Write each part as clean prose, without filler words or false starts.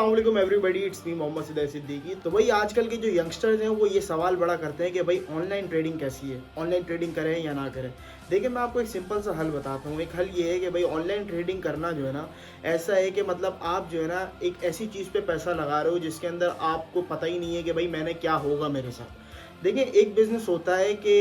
अस्सलाम वालेकुम everybody, it's me Mohammed Siddiqui Siddiqui. तो भाई आजकल के जो यंगस्टर्स हैं वो ये सवाल बड़ा करते हैं कि भाई ऑनलाइन ट्रेडिंग कैसी है, ऑनलाइन ट्रेडिंग करें या ना करें। देखिए मैं आपको एक सिंपल सा हल बताता हूँ। एक हल ये है कि भाई ऑनलाइन ट्रेडिंग करना जो है ना, ऐसा है कि मतलब आप जो है ना एक ऐसी चीज़ पे पैसा लगा रहे हो जिसके अंदर आपको पता ही नहीं है कि भाई मैंने क्या होगा मेरे साथ। देखिए एक बिज़नेस होता है कि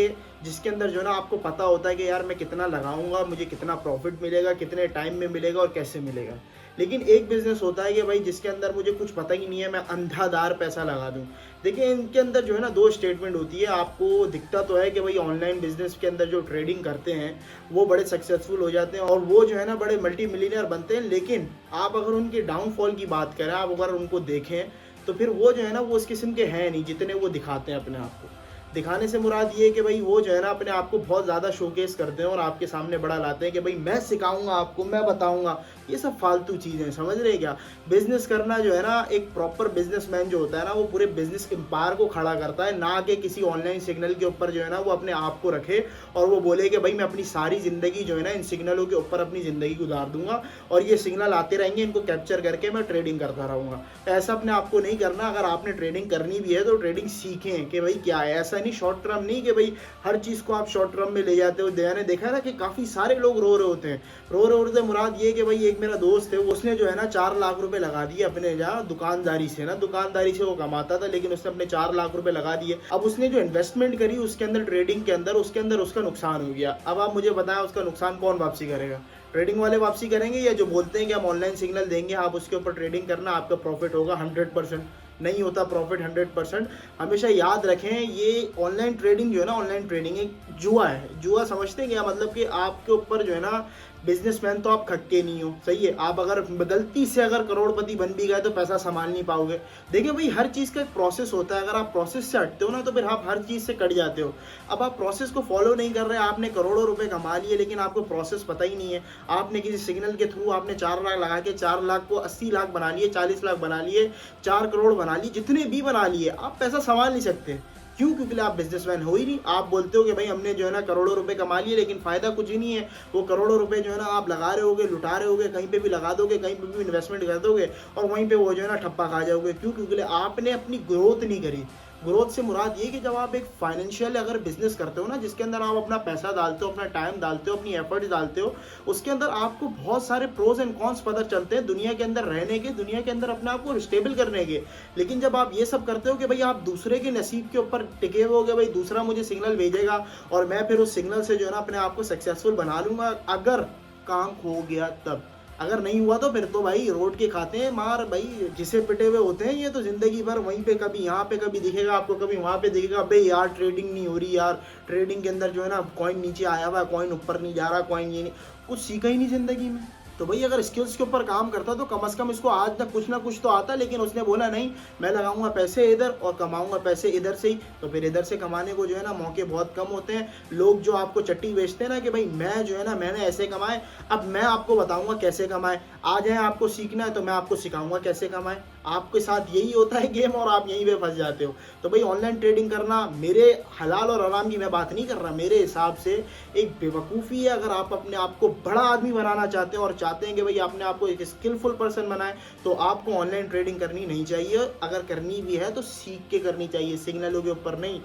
जिसके अंदर जो है ना आपको पता होता है कि यार मैं कितना लगाऊंगा, मुझे कितना प्रॉफिट मिलेगा, कितने टाइम में मिलेगा और कैसे मिलेगा। लेकिन एक बिज़नेस होता है कि भाई जिसके अंदर मुझे कुछ पता ही नहीं है, मैं अंधाधार पैसा लगा दूं। देखिए इनके अंदर जो है ना दो स्टेटमेंट होती है। आपको दिखता तो है कि भाई ऑनलाइन बिजनेस के अंदर जो ट्रेडिंग करते हैं वो बड़े सक्सेसफुल हो जाते हैं और वो जो है ना बड़े मल्टी मिलीनियर बनते हैं। लेकिन आप अगर उनके डाउनफॉल की बात करें, आप अगर उनको देखें तो फिर वो जो है ना वो उस किस्म के हैं नहीं जितने वो दिखाते हैं अपने आप को। दिखाने से मुराद ये है कि भाई वो जो है ना अपने आप को बहुत ज़्यादा शोकेस करते हैं और आपके सामने बड़ा लाते हैं कि भाई मैं सिखाऊंगा आपको, मैं बताऊंगा। ये सब फालतू चीज़ें समझ रहे हैं क्या। बिजनेस करना जो है ना, एक प्रॉपर बिजनेसमैन जो होता है ना वो पूरे बिजनेस एम्पायर को खड़ा करता है, ना कि किसी ऑनलाइन सिग्नल के ऊपर जो है ना वो अपने आप को रखे और वो बोले कि भाई मैं अपनी सारी ज़िंदगी जो है ना इन सिग्नलों के ऊपर अपनी ज़िंदगी गुजार दूंगा और ये सिग्नल आते रहेंगे, इनको कैप्चर करके मैं ट्रेडिंग करता रहूँगा। ऐसा अपने आप को नहीं करना। अगर आपने ट्रेडिंग करनी भी है तो ट्रेडिंग सीखें कि भाई क्या है। ऐसा नहीं शॉर्ट टर्म नहीं कि भाई हर चीज़ को आप शॉर्ट टर्म में ले जाते हो। मैंने देखा है ना कि काफ़ी सारे लोग रो रहे होते हैं। रो रहे होते मुराद ये कि भाई एक मेरा दोस्त है, उसने जो है ना 4 लाख रुपए लगा दिए अपने जहाँ दुकानदारी से ना, दुकानदारी से वो कमाता था लेकिन उसने अपने 4 लाख रुपए लगा दिए। अब उसने जो इन्वेस्टमेंट करी उसके अंदर ट्रेडिंग के अंदर, उसके अंदर उसका नुकसान हो गया। अब आप मुझे बताएं उसका नुकसान कौन वापसी करेगा? ट्रेडिंग वाले वापसी करेंगे या जो बोलते हैं कि हम ऑनलाइन सिग्नल देंगे आप उसके ऊपर ट्रेडिंग करना, आपका प्रॉफिट होगा 100%? नहीं होता प्रॉफिट 100%। हमेशा याद रखें ये ऑनलाइन ट्रेडिंग जो है ना, ऑनलाइन ट्रेडिंग एक जुआ है। जुआ समझते हैं क्या? मतलब कि आपके ऊपर जो है ना बिजनेसमैन तो आप खक्के नहीं हो, सही है। आप अगर गलती से अगर करोड़पति बन भी गए तो पैसा संभाल नहीं पाओगे। देखिए भाई हर चीज़ का एक प्रोसेस होता है। अगर आप प्रोसेस से हटते हो ना तो फिर आप हर चीज़ से कट जाते हो। अब आप प्रोसेस को फॉलो नहीं कर रहे, आपने करोड़ों रुपए कमा लिए लेकिन आपको प्रोसेस पता ही नहीं है। आपने किसी सिग्नल के थ्रू आपने 4 लाख लगा के 4 लाख को 80 लाख बना लिए, 40 लाख बना लिए, 4 करोड़ बना लिए, जितने भी बना लिए, आप पैसा संभाल नहीं सकते। क्यों? क्योंकि आप बिजनेसमैन हो ही नहीं। आप बोलते हो कि भाई हमने जो है ना करोड़ों रुपए कमा लिए लेकिन फायदा कुछ ही नहीं है। वो करोड़ों रुपए जो है ना आप लगा रहे होगे, लुटा रहे होगे, कहीं पे भी लगा दोगे, कहीं पे भी इन्वेस्टमेंट कर दोगे और वहीं पे वो जो है ना ठप्पा खा जाओगे। क्यों? क्योंकि आपने अपनी ग्रोथ नहीं करी। ग्रोथ से मुराद ये कि जब आप एक फाइनेंशियल अगर बिजनेस करते हो ना जिसके अंदर आप अपना पैसा डालते हो, अपना टाइम डालते हो, अपनी एफर्ट्स डालते हो, उसके अंदर आपको बहुत सारे प्रोज एंड कॉन्स पता चलते हैं दुनिया के अंदर रहने के, दुनिया के अंदर अपने आप को स्टेबल करने के। लेकिन जब आप ये सब करते हो कि भाई आप दूसरे के नसीब के ऊपर टिके हो गए, भाई दूसरा मुझे सिग्नल भेजेगा और मैं फिर उस सिग्नल से जो है ना अपने आप को सक्सेसफुल बना लूंगा, अगर काम हो गया तब। अगर नहीं हुआ तो फिर तो भाई रोड के खाते हैं मार। भाई जिसे पिटे हुए होते हैं ये तो जिंदगी भर वहीं पे, कभी यहाँ पे कभी दिखेगा आपको, कभी वहाँ पे दिखेगा। भाई यार ट्रेडिंग नहीं हो रही यार, ट्रेडिंग के अंदर जो है ना कॉइन नीचे आया हुआ है, कॉइन ऊपर नहीं जा रहा, कॉइन ये नहीं, कुछ सीखा ही नहीं जिंदगी में। तो भाई अगर स्किल्स के ऊपर काम करता तो कम से कम इसको आज तक ना कुछ तो आता। लेकिन उसने बोला नहीं, मैं लगाऊंगा पैसे इधर और कमाऊंगा पैसे इधर से ही। तो फिर इधर से कमाने को जो है ना मौके बहुत कम होते हैं। लोग जो आपको चट्टी बेचते हैं ना कि भाई मैं जो है ना मैंने ऐसे कमाए, अब मैं आपको बताऊंगा कैसे कमाए। आ जाए आपको सीखना है तो मैं आपको सिखाऊंगा कैसे कमाए। आपके साथ यही होता है गेम और आप यहीं पे फंस जाते हो। तो भाई ऑनलाइन ट्रेडिंग करना, मेरे हलाल और हराम की मैं बात नहीं कर रहा, मेरे हिसाब से एक बेवकूफ़ी है। अगर आप अपने आप को बड़ा आदमी बनाना चाहते हैं और चाहते हैं कि भाई अपने आप को एक स्किलफुल पर्सन बनाए तो आपको ऑनलाइन ट्रेडिंग करनी नहीं चाहिए। अगर करनी भी है तो सीख के करनी चाहिए, सिग्नलों के ऊपर नहीं।